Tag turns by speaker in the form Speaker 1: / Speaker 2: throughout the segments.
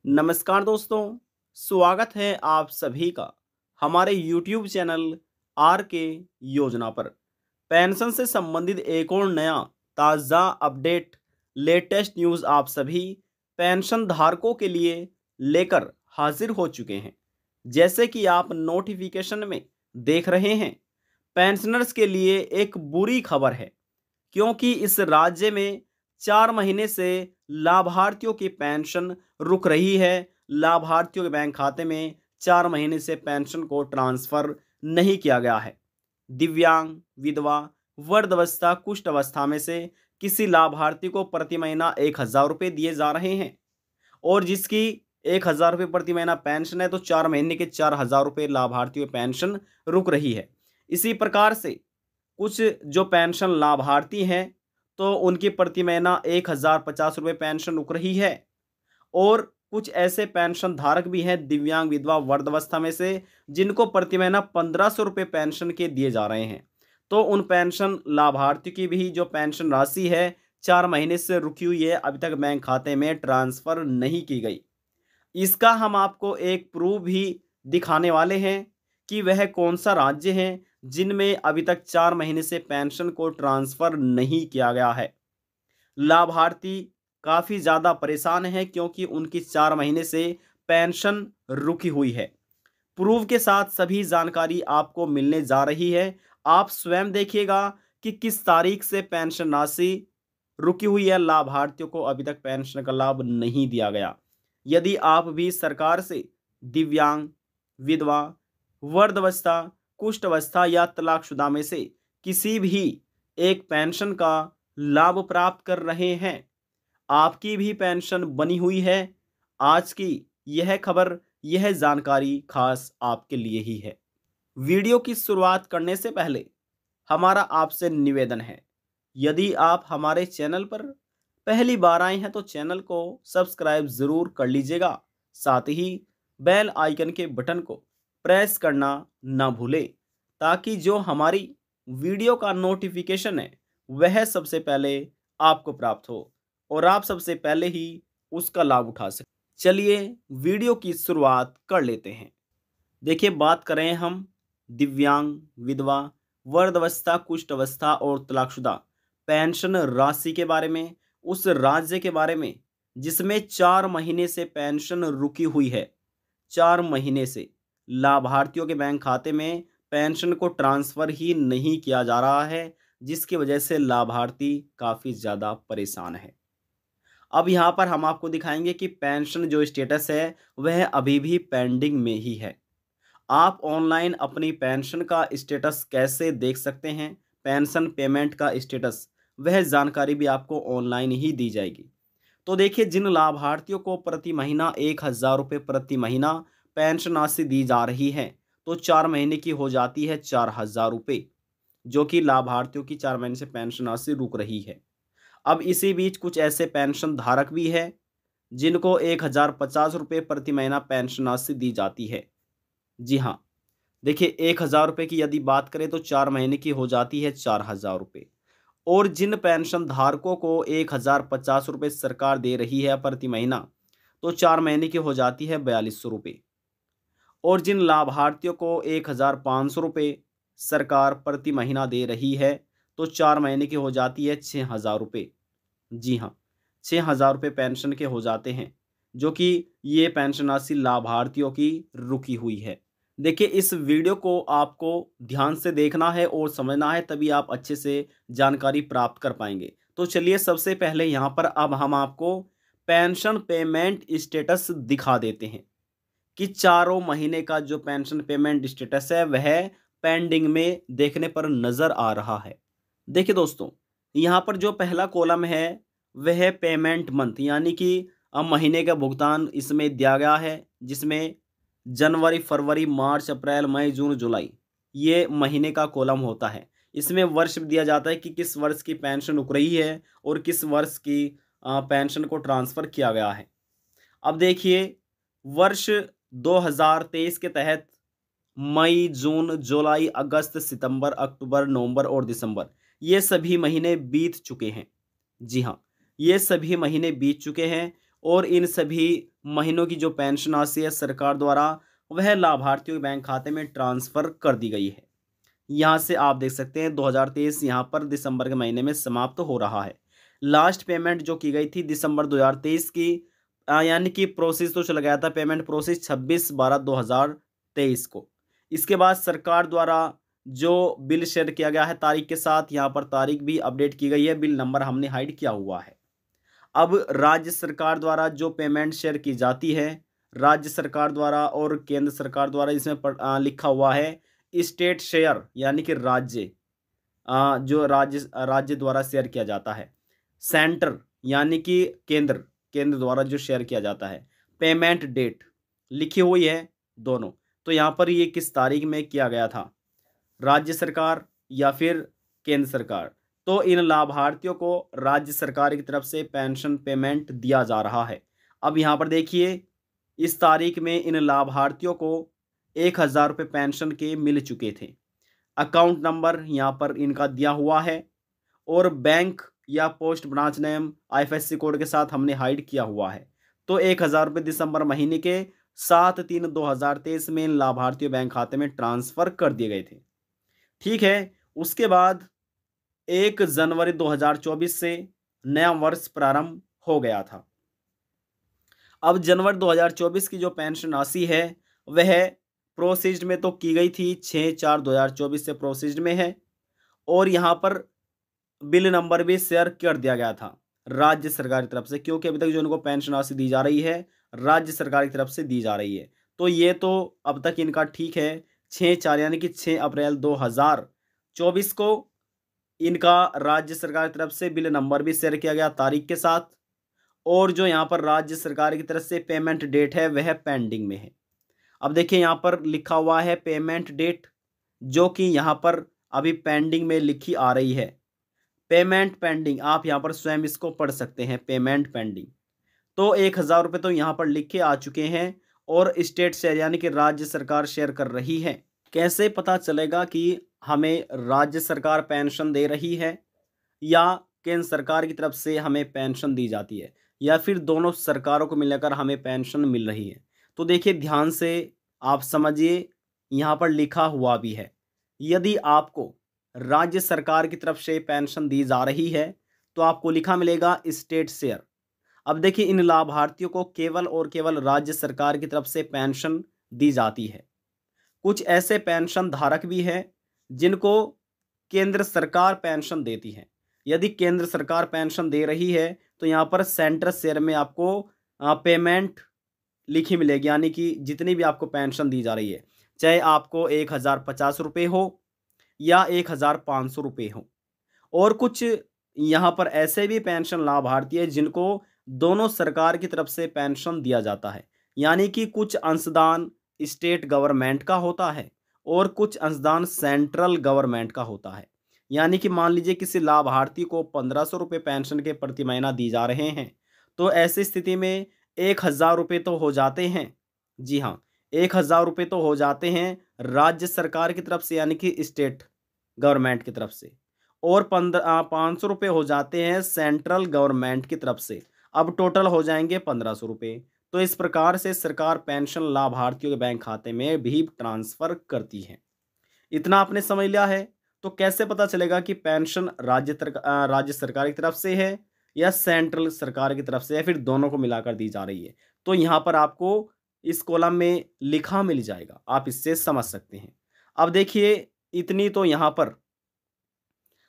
Speaker 1: नमस्कार दोस्तों, स्वागत है आप सभी का हमारे YouTube चैनल आर के योजना पर। पेंशन से संबंधित एक और नया ताज़ा अपडेट, लेटेस्ट न्यूज़ आप सभी पेंशन धारकों के लिए लेकर हाजिर हो चुके हैं। जैसे कि आप नोटिफिकेशन में देख रहे हैं, पेंशनर्स के लिए एक बुरी खबर है, क्योंकि इस राज्य में 4 महीने से लाभार्थियों की पेंशन रुक रही है। लाभार्थियों के बैंक खाते में 4 महीने से पेंशन को ट्रांसफ़र नहीं किया गया है। दिव्यांग, विधवा, वृद्धावस्था, कुष्ठ अवस्था में से किसी लाभार्थी को प्रति महीना 1000 रुपये दिए जा रहे हैं, और जिसकी 1000 रुपये प्रति महीना पेंशन है, तो 4 महीने के 4000 रुपये लाभार्थियों की पेंशन रुक रही है। इसी प्रकार से कुछ जो पेंशन लाभार्थी हैं, तो उनकी प्रति महीना 1050 रुपये पेंशन रुक रही है, और कुछ ऐसे पेंशन धारक भी हैं दिव्यांग, विधवा, वृद्धावस्था में से, जिनको प्रति महीना 1500 रुपये पेंशन के दिए जा रहे हैं। तो उन पेंशन लाभार्थियों की भी जो पेंशन राशि है 4 महीने से रुकी हुई है, अभी तक बैंक खाते में ट्रांसफ़र नहीं की गई। इसका हम आपको एक प्रूफ भी दिखाने वाले हैं कि वह कौन सा राज्य है जिनमें अभी तक 4 महीने से पेंशन को ट्रांसफ़र नहीं किया गया है। लाभार्थी काफ़ी ज़्यादा परेशान है, क्योंकि उनकी 4 महीने से पेंशन रुकी हुई है। प्रूफ के साथ सभी जानकारी आपको मिलने जा रही है। आप स्वयं देखिएगा कि किस तारीख से पेंशन राशि रुकी हुई है, लाभार्थियों को अभी तक पेंशन का लाभ नहीं दिया गया। यदि आप भी सरकार से दिव्यांग, विधवा, वृद्धावस्था, कुष्ठ अवस्था या तलाकशुदा में से किसी भी एक पेंशन का लाभ प्राप्त कर रहे हैं, आपकी भी पेंशन बनी हुई है, आज की यह खबर, यह जानकारी खास आपके लिए ही है। वीडियो की शुरुआत करने से पहले हमारा आपसे निवेदन है, यदि आप हमारे चैनल पर पहली बार आए हैं तो चैनल को सब्सक्राइब ज़रूर कर लीजिएगा। साथ ही बेल आइकन के बटन को प्रेस करना ना भूलें, ताकि जो हमारी वीडियो का नोटिफिकेशन है वह सबसे पहले आपको प्राप्त हो और आप सबसे पहले ही उसका लाभ उठा सकें। चलिए वीडियो की शुरुआत कर लेते हैं। देखिए, बात करें हम दिव्यांग, विधवा, वृद्धावस्था, कुष्ठ अवस्था और तलाकशुदा पेंशन राशि के बारे में, उस राज्य के बारे में जिसमें 4 महीने से पेंशन रुकी हुई है। 4 महीने से लाभार्थियों के बैंक खाते में पेंशन को ट्रांसफ़र ही नहीं किया जा रहा है, जिसकी वजह से लाभार्थी काफ़ी ज़्यादा परेशान है। अब यहाँ पर हम आपको दिखाएंगे कि पेंशन जो स्टेटस है वह अभी भी पेंडिंग में ही है। आप ऑनलाइन अपनी पेंशन का स्टेटस कैसे देख सकते हैं, पेंशन पेमेंट का स्टेटस, वह जानकारी भी आपको ऑनलाइन ही दी जाएगी। तो देखिए, जिन लाभार्थियों को प्रति महीना 1000 रुपये प्रति महीना पेंशन राशि दी जा रही है, तो 4 महीने की हो जाती है 4000 रुपये, जो कि लाभार्थियों की 4 महीने से पेंशन राशि रुक रही है। अब इसी बीच कुछ ऐसे पेंशन धारक भी हैं जिनको 1050 रुपये प्रति महीना पेंशन राशि दी जाती है। जी हाँ, देखिए, 1000 रुपये की यदि बात करें तो 4 महीने की हो जाती है 4000 रुपये। और जिन पेंशन धारकों को 1050 रुपये सरकार दे रही है प्रति महीना, तो 4 महीने की हो जाती है 4200 रुपये। और जिन लाभार्थियों को 1500 रुपये सरकार प्रति महीना दे रही है, तो 4 महीने की हो जाती है 6000 रुपये। जी हाँ, 6000 रुपये पेंशन के हो जाते हैं, जो कि ये पेंशन राशि लाभार्थियों की रुकी हुई है। देखिए, इस वीडियो को आपको ध्यान से देखना है और समझना है, तभी आप अच्छे से जानकारी प्राप्त कर पाएंगे। तो चलिए, सबसे पहले यहाँ पर अब हम आपको पेंशन पेमेंट स्टेटस दिखा देते हैं कि 4 महीने का जो पेंशन पेमेंट स्टेटस है वह पेंडिंग में देखने पर नज़र आ रहा है। देखिए दोस्तों, यहाँ पर जो पहला कॉलम है वह पेमेंट मंथ, यानी कि महीने का भुगतान इसमें दिया गया है, जिसमें जनवरी, फरवरी, मार्च, अप्रैल, मई, जून, जुलाई, ये महीने का कॉलम होता है। इसमें वर्ष दिया जाता है कि किस वर्ष की पेंशन रुक रही है और किस वर्ष की पेंशन को ट्रांसफ़र किया गया है। अब देखिए, वर्ष 2023 के तहत मई, जून, जुलाई, अगस्त, सितंबर, अक्टूबर, नवंबर और दिसंबर, ये सभी महीने बीत चुके हैं। जी हाँ, ये सभी महीने बीत चुके हैं और इन सभी महीनों की जो पेंशन राशि है सरकार द्वारा वह लाभार्थियों के बैंक खाते में ट्रांसफ़र कर दी गई है। यहाँ से आप देख सकते हैं 2023 यहाँ पर दिसंबर के महीने में समाप्त हो रहा है। लास्ट पेमेंट जो की गई थी दिसंबर 2023 की, यानी कि प्रोसेस तो चला गया था, पेमेंट प्रोसेस 26/12/2023 को। इसके बाद सरकार द्वारा जो बिल शेयर किया गया है तारीख के साथ, यहाँ पर तारीख भी अपडेट की गई है, बिल नंबर हमने हाइड किया हुआ है। अब राज्य सरकार द्वारा जो पेमेंट शेयर की जाती है, राज्य सरकार द्वारा और केंद्र सरकार द्वारा, इसमें लिखा हुआ है स्टेट शेयर, यानी कि राज्य, जो राज्य द्वारा शेयर किया जाता है। सेंटर यानी कि केंद्र द्वारा जो शेयर किया जाता है। पेमेंट डेट लिखी हुई है दोनों। तो यहाँ पर ये किस तारीख में किया गया था, राज्य सरकार या फिर केंद्र सरकार। तो इन लाभार्थियों को राज्य सरकार की तरफ से पेंशन पेमेंट दिया जा रहा है। अब यहाँ पर देखिए इस तारीख में इन लाभार्थियों को 1000 रुपये पेंशन के मिल चुके थे। अकाउंट नंबर यहाँ पर इनका दिया हुआ है और बैंक या post branch name IFSC code के साथ हमने हाइड किया हुआ है। तो 1000 रुपये दिसंबर महीने के 7/3/2023 में इन लाभार्थियों बैंक खाते में ट्रांसफ़र कर दिए गए थे। ठीक है, उसके बाद 1 जनवरी 2024 से नया वर्ष प्रारंभ हो गया था। अब जनवरी 2024 की जो पेंशन राशि है वह प्रोसीज्ड में तो की गई थी, 6/4/2024 से प्रोसीज्ड में है और यहाँ पर बिल नंबर भी शेयर कर दिया गया था राज्य सरकार की तरफ से, क्योंकि अभी तक जो इनको पेंशन राशि दी जा रही है राज्य सरकार की तरफ से दी जा रही है। तो ये तो अब तक इनका ठीक है। 6/4 यानी कि 6 अप्रैल 2024 को इनका राज्य सरकार की तरफ से बिल नंबर भी शेयर किया गया तारीख के साथ, और जो यहाँ पर राज्य सरकार की तरफ से पेमेंट डेट है वह पेंडिंग में है। अब देखिए यहाँ पर लिखा हुआ है पेमेंट डेट, जो कि यहाँ पर अभी पेंडिंग में लिखी आ रही है। पेमेंट पेंडिंग, आप यहाँ पर स्वयं इसको पढ़ सकते हैं, पेमेंट पेंडिंग। तो 1000 रुपये तो यहाँ पर लिखे आ चुके हैं और स्टेट शेयर यानी कि राज्य सरकार शेयर कर रही है। कैसे पता चलेगा कि हमें राज्य सरकार पेंशन दे रही है या केंद्र सरकार की तरफ से हमें पेंशन दी जाती है, या फिर दोनों सरकारों को मिलाकर हमें पेंशन मिल रही है? तो देखिए ध्यान से आप समझिए, यहाँ पर लिखा हुआ भी है, यदि आपको राज्य सरकार की तरफ से पेंशन दी जा रही है तो आपको लिखा मिलेगा स्टेट शेयर। अब देखिए इन लाभार्थियों को केवल और केवल राज्य सरकार की तरफ से पेंशन दी जाती है। कुछ ऐसे पेंशन धारक भी हैं जिनको केंद्र सरकार पेंशन देती है। यदि केंद्र सरकार पेंशन दे रही है तो यहाँ पर सेंटर शेयर में आपको पेमेंट लिखी मिलेगी, यानी कि जितनी भी आपको पेंशन दी जा रही है, चाहे आपको 1050 रुपये हो या 1500 रुपये हो। और कुछ यहाँ पर ऐसे भी पेंशन लाभार्थी है जिनको दोनों सरकार की तरफ से पेंशन दिया जाता है, यानी कि कुछ अंशदान स्टेट गवर्नमेंट का होता है और कुछ अंशदान सेंट्रल गवर्नमेंट का होता है। यानी कि मान लीजिए किसी लाभार्थी को 1500 रुपये पेंशन के प्रति महीना दी जा रहे हैं, तो ऐसी स्थिति में 1000 रुपये तो हो जाते हैं। जी हाँ, 1000 रुपये तो हो जाते हैं राज्य सरकार की तरफ से, यानी कि स्टेट गवर्नमेंट की तरफ से, और 500 रुपये हो जाते हैं सेंट्रल गवर्नमेंट की तरफ से। अब टोटल हो जाएंगे 1500 रुपये। तो इस प्रकार से सरकार पेंशन लाभार्थियों के बैंक खाते में भी ट्रांसफ़र करती है। इतना आपने समझ लिया है। तो कैसे पता चलेगा कि पेंशन राज्य सरकार की तरफ से है या सेंट्रल सरकार की तरफ से, या फिर दोनों को मिलाकर दी जा रही है? तो यहाँ पर आपको इस कॉलम में लिखा मिल जाएगा, आप इससे समझ सकते हैं। अब देखिए इतनी तो यहाँ पर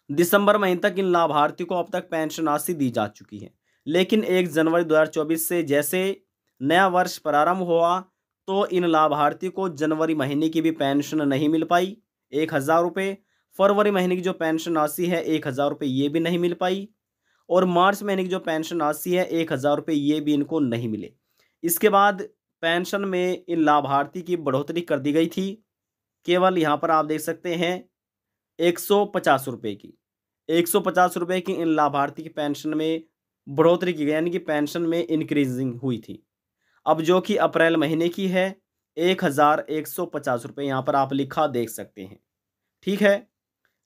Speaker 1: दिसंबर महीने तक इन लाभार्थियों को अब तक पेंशन राशि दी जा चुकी है, लेकिन 1 जनवरी 2024 से जैसे नया वर्ष प्रारंभ हुआ तो इन लाभार्थी को जनवरी महीने की भी पेंशन नहीं मिल पाई 1000 रुपये, फरवरी महीने की जो पेंशन राशि है 1000 रुपये ये भी नहीं मिल पाई, और मार्च महीने की जो पेंशन राशि है 1000 रुपये ये भी इनको नहीं मिले। इसके बाद पेंशन में इन लाभार्थी की बढ़ोतरी कर दी गई थी, केवल यहाँ पर आप देख सकते हैं 150 रुपये की, 150 रुपये की इन लाभार्थी की पेंशन में बढ़ोतरी की गई, यानी कि पेंशन में इंक्रीजिंग हुई थी। अब जो कि अप्रैल महीने की है 1150 रुपये, यहाँ पर आप लिखा देख सकते हैं। ठीक है,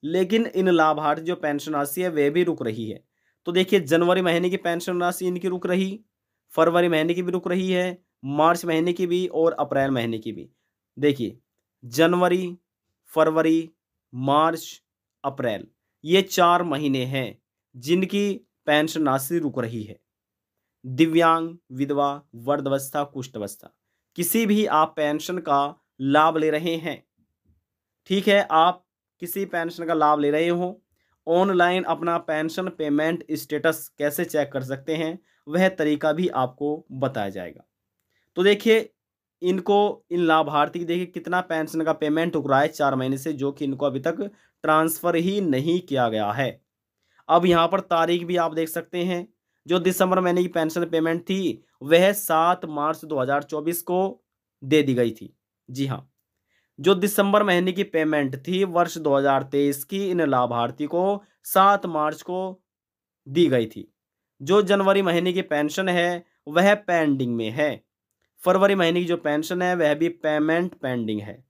Speaker 1: लेकिन इन लाभार्थी जो पेंशन राशि है वह भी रुक रही है। तो देखिए जनवरी महीने की पेंशन राशि इनकी रुक रही, फरवरी महीने की भी रुक रही है, मार्च महीने की भी और अप्रैल महीने की भी। देखिए, जनवरी, फरवरी, मार्च, अप्रैल, ये 4 महीने हैं जिनकी पेंशन राशि रुक रही है। दिव्यांग, विधवा, वृद्धावस्था, कुष्ठावस्था, किसी भी आप पेंशन का लाभ ले रहे हैं, ठीक है, आप किसी पेंशन का लाभ ले रहे हो, ऑनलाइन अपना पेंशन पेमेंट स्टेटस कैसे चेक कर सकते हैं, वह तरीका भी आपको बताया जाएगा। तो देखिए, इनको, इन लाभार्थी की देखिए कितना पेंशन का पेमेंट रुक रहा है 4 महीने से, जो कि इनको अभी तक ट्रांसफ़र ही नहीं किया गया है। अब यहाँ पर तारीख भी आप देख सकते हैं, जो दिसंबर महीने की पेंशन पेमेंट थी, वह 7 मार्च 2024 को दे दी गई थी। जी हाँ, जो दिसंबर महीने की पेमेंट थी वर्ष 2023 की, इन लाभार्थी को 7 मार्च को दी गई थी। जो जनवरी महीने की पेंशन है, वह पेंडिंग में है। फरवरी महीने की जो पेंशन है, वह भी पेमेंट पेंडिंग है।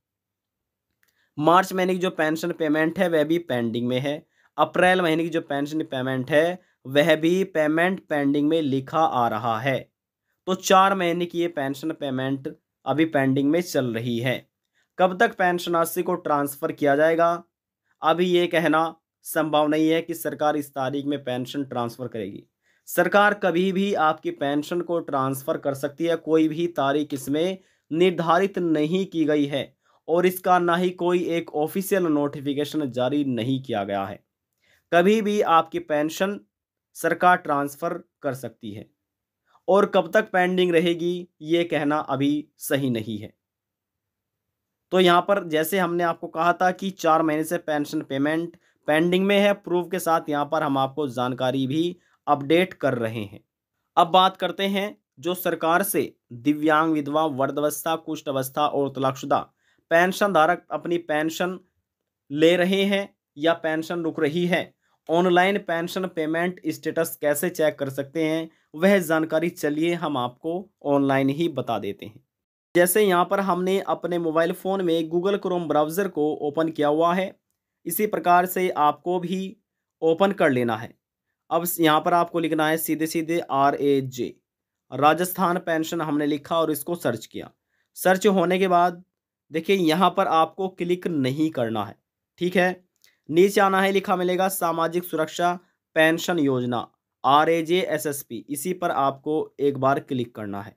Speaker 1: मार्च महीने की जो पेंशन पेमेंट है, वह भी पेंडिंग में है। अप्रैल महीने की जो पेंशन पेमेंट है, वह भी पेमेंट पेंडिंग में लिखा आ रहा है। तो 4 महीने की ये पेंशन पेमेंट अभी पेंडिंग में चल रही है। कब तक पेंशन राशि को ट्रांसफ़र किया जाएगा, अभी ये कहना संभव नहीं है कि सरकार इस तारीख में पेंशन ट्रांसफ़र करेगी। सरकार कभी भी आपकी पेंशन को ट्रांसफ़र कर सकती है, कोई भी तारीख इसमें निर्धारित नहीं की गई है और इसका ना ही कोई एक ऑफिशियल नोटिफिकेशन जारी नहीं किया गया है। कभी भी आपकी पेंशन सरकार ट्रांसफ़र कर सकती है और कब तक पेंडिंग रहेगी, ये कहना अभी सही नहीं है। तो यहाँ पर जैसे हमने आपको कहा था कि 4 महीने से पेंशन पेमेंट पेंडिंग में है, प्रूफ के साथ यहाँ पर हम आपको जानकारी भी अपडेट कर रहे हैं। अब बात करते हैं जो सरकार से दिव्यांग, विधवा, वृद्धावस्था, कुष्ठावस्था और तलाकशुदा पेंशन धारक अपनी पेंशन ले रहे हैं या पेंशन रुक रही है, ऑनलाइन पेंशन पेमेंट स्टेटस कैसे चेक कर सकते हैं, वह जानकारी चलिए हम आपको ऑनलाइन ही बता देते हैं। जैसे यहाँ पर हमने अपने मोबाइल फ़ोन में गूगल क्रोम ब्राउज़र को ओपन किया हुआ है, इसी प्रकार से आपको भी ओपन कर लेना है। अब यहाँ पर आपको लिखना है सीधे सीधे RAJ, राजस्थान पेंशन हमने लिखा और इसको सर्च किया। सर्च होने के बाद देखिए यहाँ पर आपको क्लिक नहीं करना है, ठीक है। नीचे आना है, लिखा मिलेगा सामाजिक सुरक्षा पेंशन योजना RAJ SSP, इसी पर आपको एक बार क्लिक करना है।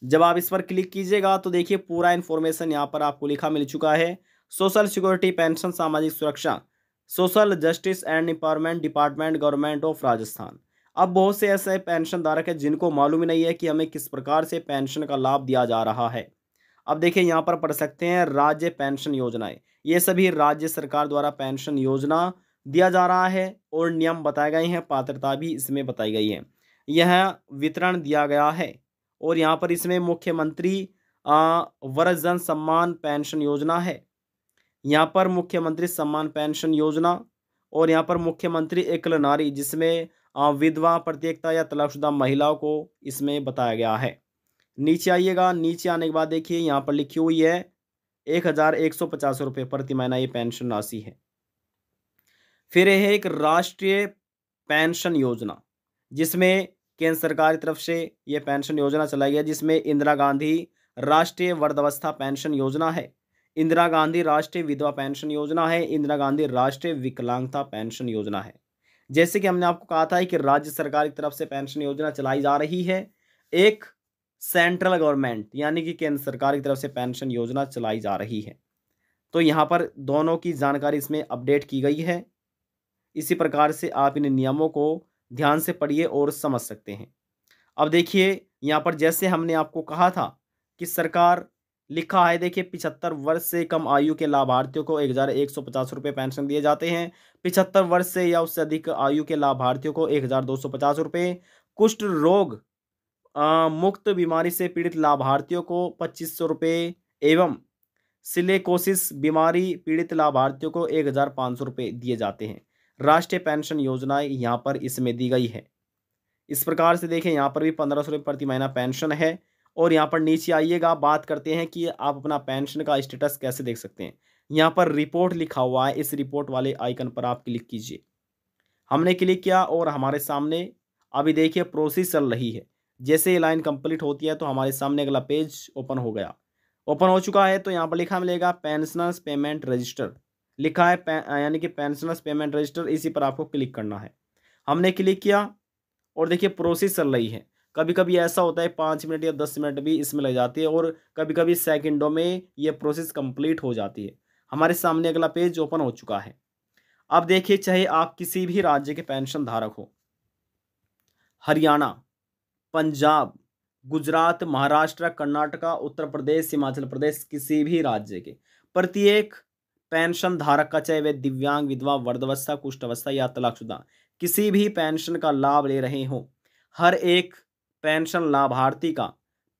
Speaker 1: जब आप इस पर क्लिक कीजिएगा तो देखिए पूरा इन्फॉर्मेशन यहाँ पर आपको लिखा मिल चुका है। सोशल सिक्योरिटी पेंशन, सामाजिक सुरक्षा, social justice and empowerment department, government of Rajasthan. अब बहुत से ऐसे पेंशन धारक हैं जिनको मालूम ही नहीं है कि हमें किस प्रकार से पेंशन का लाभ दिया जा रहा है। अब देखिए यहाँ पर पढ़ सकते हैं राज्य पेंशन योजनाएं, ये सभी राज्य सरकार द्वारा पेंशन योजना दिया जा रहा है और नियम बताए गए हैं, पात्रता भी इसमें बताई गई है, यह वितरण दिया गया है। और यहाँ पर इसमें मुख्यमंत्री वृद्धजन सम्मान पेंशन योजना है, यहाँ पर मुख्यमंत्री सम्मान पेंशन योजना, और यहाँ पर मुख्यमंत्री एकल नारी, जिसमें विधवा, प्रत्येकता या तलाकशुदा महिलाओं को इसमें बताया गया है। नीचे आइएगा, नीचे आने के बाद देखिए यहाँ पर लिखी हुई है 1150 रुपये प्रति महीना ये पेंशन राशि है। फिर है एक राष्ट्रीय पेंशन योजना, जिसमें केंद्र सरकार की तरफ से ये पेंशन योजना चलाई है, जिसमें इंदिरा गांधी राष्ट्रीय वृद्धावस्था पेंशन योजना है, इंदिरा गांधी राष्ट्रीय विधवा पेंशन योजना है, इंदिरा गांधी राष्ट्रीय विकलांगता पेंशन योजना है। जैसे कि हमने आपको कहा था कि राज्य सरकार की तरफ से पेंशन योजना चलाई जा रही है, एक सेंट्रल गवर्नमेंट यानी कि केंद्र सरकार की तरफ से पेंशन योजना चलाई जा रही है। तो यहाँ पर दोनों की जानकारी इसमें अपडेट की गई है। इसी प्रकार से आप इन नियमों को ध्यान से पढ़िए और समझ सकते हैं। अब देखिए यहाँ पर जैसे हमने आपको कहा था कि सरकार लिखा है, देखिए 75 वर्ष से कम आयु के लाभार्थियों को 1150 रुपये पेंशन दिए जाते हैं, 75 वर्ष से या उससे अधिक आयु के लाभार्थियों को 1250 रुपये, कुष्ठ रोग मुक्त बीमारी से पीड़ित लाभार्थियों को 2500 रुपये एवं सिलिकोसिस बीमारी पीड़ित लाभार्थियों को 1500 रुपये दिए जाते हैं। राष्ट्रीय पेंशन योजनाएं यहाँ पर इसमें दी गई है। इस प्रकार से देखें यहाँ पर भी 1500 रुपये प्रति महीना पेंशन है। और यहाँ पर नीचे आइएगा, बात करते हैं कि आप अपना पेंशन का स्टेटस कैसे देख सकते हैं। यहाँ पर रिपोर्ट लिखा हुआ है, इस रिपोर्ट वाले आइकन पर आप क्लिक कीजिए। हमने क्लिक किया और हमारे सामने अभी देखिए प्रोसेस चल रही है। जैसे ये लाइन कंप्लीट होती है तो हमारे सामने अगला पेज ओपन हो गया, ओपन हो चुका है। तो यहाँ पर लिखा मिलेगा पेंशनर्स पेमेंट रजिस्टर, लिखा है यानी कि पेंशनर्स पेमेंट रजिस्टर, इसी पर आपको क्लिक करना है। हमने क्लिक किया और देखिए प्रोसेस चल रही है। कभी कभी ऐसा होता है 5 मिनट या 10 मिनट भी इसमें लग जाती है और कभी कभी सेकंडों में ये प्रोसेस कंप्लीट हो जाती है। हमारे सामने अगला पेज ओपन हो चुका है। अब देखिए, चाहे आप किसी भी राज्य के पेंशन धारक हो, हरियाणा, पंजाब, गुजरात, महाराष्ट्र, कर्नाटका, उत्तर प्रदेश, हिमाचल प्रदेश, किसी भी राज्य के प्रत्येक पेंशन धारक का, चाहे वे दिव्यांग, विधवा, वृद्धावस्था, कुष्ठावस्था या तलाकशुदा, किसी भी पेंशन का लाभ ले रहे हो, हर एक पेंशन लाभार्थी का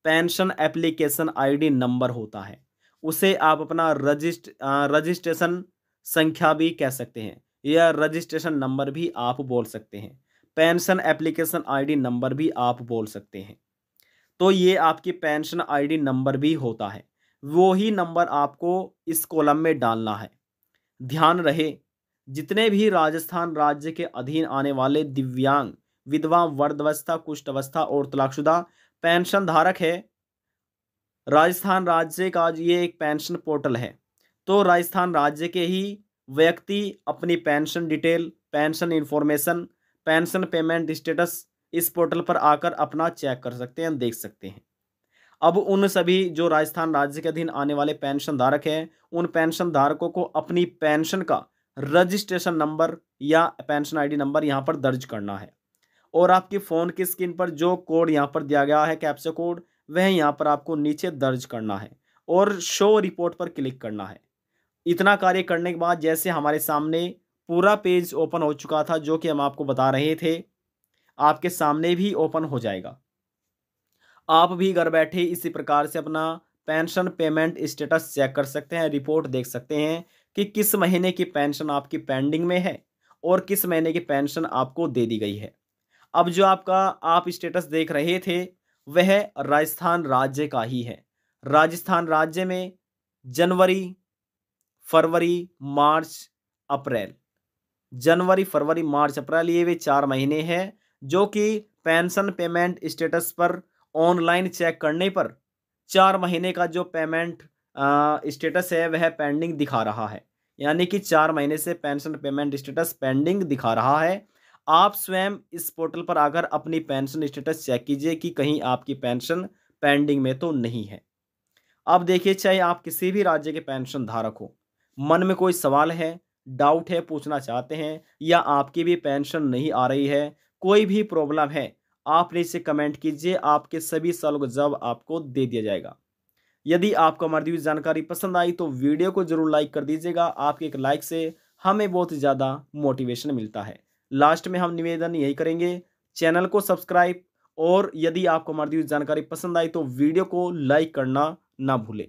Speaker 1: पेंशन एप्लीकेशन आईडी नंबर होता है। उसे आप अपना रजिस्ट्रेशन संख्या भी कह सकते हैं या रजिस्ट्रेशन नंबर भी आप बोल सकते हैं, पेंशन एप्लीकेशन आईडी नंबर भी आप बोल सकते हैं। तो ये आपकी पेंशन आईडी नंबर भी होता है, वो ही नंबर आपको इस कॉलम में डालना है। ध्यान रहे, जितने भी राजस्थान राज्य के अधीन आने वाले दिव्यांग, विधवा, वृद्धावस्था, कुष्ठावस्था और तलाकशुदा पेंशन धारक है, राजस्थान राज्य का ये एक पेंशन पोर्टल है। तो राजस्थान राज्य के ही व्यक्ति अपनी pension detail, pension information, pension payment status इस पोर्टल पर आकर अपना चेक कर सकते हैं, देख सकते हैं। अब उन सभी जो राजस्थान राज्य के अधीन आने वाले पेंशन धारक हैं, उन पेंशन धारकों को अपनी पेंशन का रजिस्ट्रेशन नंबर या पेंशन आईडी नंबर यहाँ पर दर्ज करना है और आपकी फ़ोन की स्क्रीन पर जो कोड यहाँ पर दिया गया है, कैप्चा कोड, वह यहाँ पर आपको नीचे दर्ज करना है और शो रिपोर्ट पर क्लिक करना है। इतना कार्य करने के बाद जैसे हमारे सामने पूरा पेज ओपन हो चुका था जो कि हम आपको बता रहे थे, आपके सामने भी ओपन हो जाएगा। आप भी घर बैठे इसी प्रकार से अपना पेंशन पेमेंट स्टेटस चेक कर सकते हैं, रिपोर्ट देख सकते हैं कि किस महीने की पेंशन आपकी पेंडिंग में है और किस महीने की पेंशन आपको दे दी गई है। अब जो आप स्टेटस देख रहे थे वह राजस्थान राज्य का ही है। राजस्थान राज्य में जनवरी, फरवरी, मार्च, अप्रैल, जनवरी, फरवरी, मार्च, अप्रैल, ये वे 4 महीने हैं जो कि पेंशन पेमेंट स्टेटस पर ऑनलाइन चेक करने पर 4 महीने का जो पेमेंट स्टेटस है वह पेंडिंग दिखा रहा है। यानी कि 4 महीने से पेंशन पेमेंट स्टेटस पेंडिंग दिखा रहा है। आप स्वयं इस पोर्टल पर आकर अपनी पेंशन स्टेटस चेक कीजिए कि कहीं आपकी पेंशन पेंडिंग में तो नहीं है। अब देखिए, चाहे आप किसी भी राज्य के पेंशन धारक हो, मन में कोई सवाल है, डाउट है, पूछना चाहते हैं या आपकी भी पेंशन नहीं आ रही है, कोई भी प्रॉब्लम है, आप नीचे कमेंट कीजिए, आपके सभी सवालों का जवाब आपको दे दिया जाएगा। यदि आपको हमारी दी हुई जानकारी पसंद आई तो वीडियो को जरूर लाइक कर दीजिएगा। आपके एक लाइक से हमें बहुत ज़्यादा मोटिवेशन मिलता है। लास्ट में हम निवेदन यही करेंगे, चैनल को सब्सक्राइब, और यदि आपको हमारी दी हुई जानकारी पसंद आई तो वीडियो को लाइक करना ना भूलें।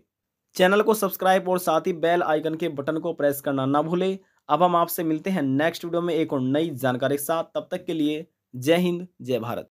Speaker 1: चैनल को सब्सक्राइब और साथ ही बेल आइकन के बटन को प्रेस करना ना भूलें। अब हम आपसे मिलते हैं नेक्स्ट वीडियो में एक और नई जानकारी के साथ। तब तक के लिए जय हिंद, जय भारत।